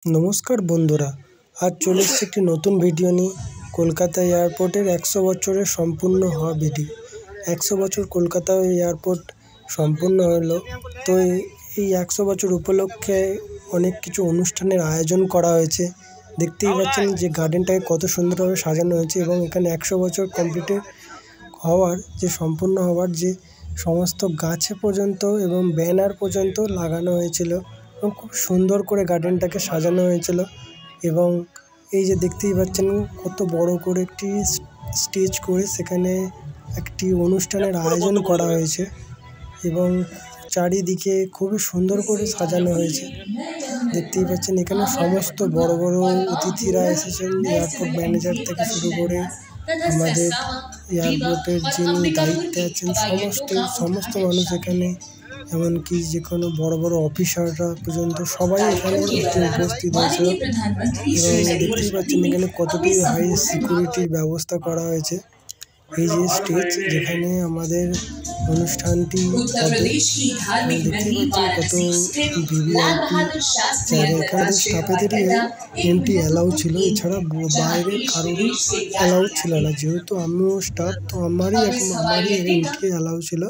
নমস্কার বন্ধুরা, আজ চলে এসেছি একটি নতুন ভিডিও নিয়ে। কলকাতা এয়ারপোর্টের 100 বছরের সম্পূর্ণ হওয়া ভিডিও। 100 বছর কলকাতা এয়ারপোর্ট সম্পূর্ণ হলো। তো এই 100 বছর উপলক্ষে অনেক কিছু অনুষ্ঠানের আয়োজন করা হয়েছে। দেখতেই পাচ্ছেন যে গার্ডেনটাকে কত সুন্দরভাবে সাজানো হয়েছে এবং এখানে 100 বছর সম্পূর্ণ হওয়ার যে সমস্ত গাছে পর্যন্ত এবং ব্যানার পর্যন্ত লাগানো হয়েছিল এবং খুব সুন্দর করে গার্ডেনটাকে সাজানো হয়েছিল। এবং এই যে দেখতেই পাচ্ছেন কত বড় করে একটি স্টেজ করে সেখানে একটি অনুষ্ঠানের আয়োজন করা হয়েছে এবং চারিদিকে খুবই সুন্দর করে সাজানো হয়েছে। দেখতেই পাচ্ছেন এখানে সমস্ত বড় বড় অতিথিরা এসেছেন, এয়ারপোর্ট ম্যানেজার থেকে শুরু করে আমাদের এয়ারপোর্টের যিনি দায়িত্বে আছেন সমস্ত মানুষ এখানে, এমনকি যে কোনো বড় বড় অফিসাররা পর্যন্ত সবাই এখানে উপস্থিত হয়েছিল। এবং দেখতেই পাচ্ছেন এখানে কতটি হাই সিকিউরিটির ব্যবস্থা করা হয়েছে। এই যে স্টেজ যেখানে আমাদের অনুষ্ঠানটি হবে, দেখতেই পাচ্ছেন কত ভিভিআইপি যারা এখানে স্টাফেদেরই এন্ট্রি অ্যালাউ ছিল, এছাড়া বাইরে কারোরই অ্যালাউ ছিল না। যেহেতু আমিও স্টাফ, তো আমারই এন্ট্রি অ্যালাউ ছিল।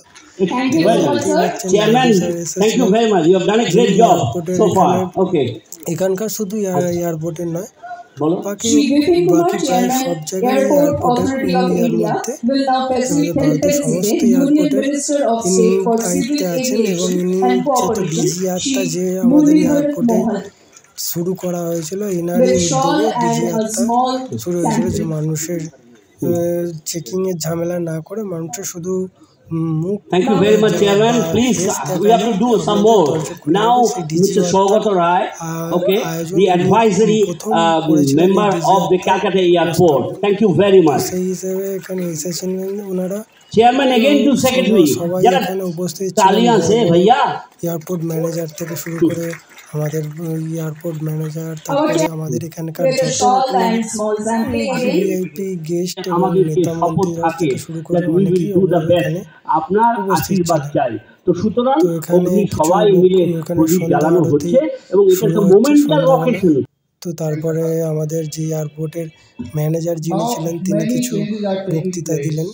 এখানকার শুধু এয়ারপোর্টের নয়, বাকি প্রায় সব জায়গায় এয়ারপোর্টের মধ্যে ভারতের সমস্ত এয়ারপোর্টের ইনি দায়িত্বে আছেন। এবং ইনি যেহেতু ডিজি যাত্রা যে আমাদের এয়ারপোর্টে শুরু করা হয়েছিল, এনারই উদ্যোগে ডিজি যাত্রা শুরু হয়েছিল, যে মানুষের চেকিংয়ের ঝামেলা না করে মানুষের শুধু Thank you very much, Chairman. Please, we have to do some more. Now, Mr. Saugata Rai, okay, the advisory member of the Calcutta Airport. Thank you very much. Chairman, again to Secretary. Taliyan se, bhaiya. Airport manager থেকে শুরু করে আমাদের airport manager, তারপরে আমাদের এখানকার VVIP guest এবং নেতা মন্ত্রীরা থেকে শুরু করে অনেকেই এখানে আপনার আশীর্বাদ চাই। তো সুতরাং এখানে সবাই মিলে প্রদীপ জ্বালানো হচ্ছে এবং এটা একটা মোমেন্টাল অকেশন। তো তারপরে আমাদের যে এয়ারপোর্টের ম্যানেজার যিনি ছিলেন তিনি কিছু বক্তৃতা দিলেন,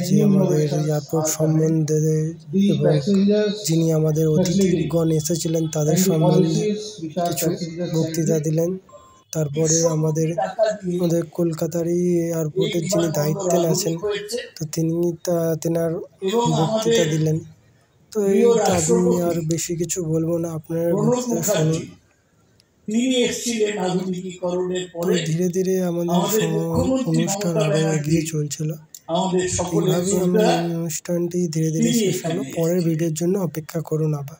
যে আমাদের এয়ারপোর্ট সম্বন্ধে এবং যিনি আমাদের অতিথিগণ এসেছিলেন তাদের সম্বন্ধে কিছু বক্তৃতা দিলেন। তারপরে আমাদের কলকাতারই এয়ারপোর্টের যিনি দায়িত্বে আছেন, তো তেনার বক্তৃতা দিলেন। তো এই আমি আর বেশি কিছু বলবো না, আপনারা বক্তৃতা শুনুন। ধীরে ধীরে আমাদের অনুষ্ঠান আরো এগিয়ে চলছিল। এইভাবেই আমরা অনুষ্ঠানটি ধীরে ধীরে শেষ হলো। পরের ভিডিওর জন্য অপেক্ষা করুন আবার।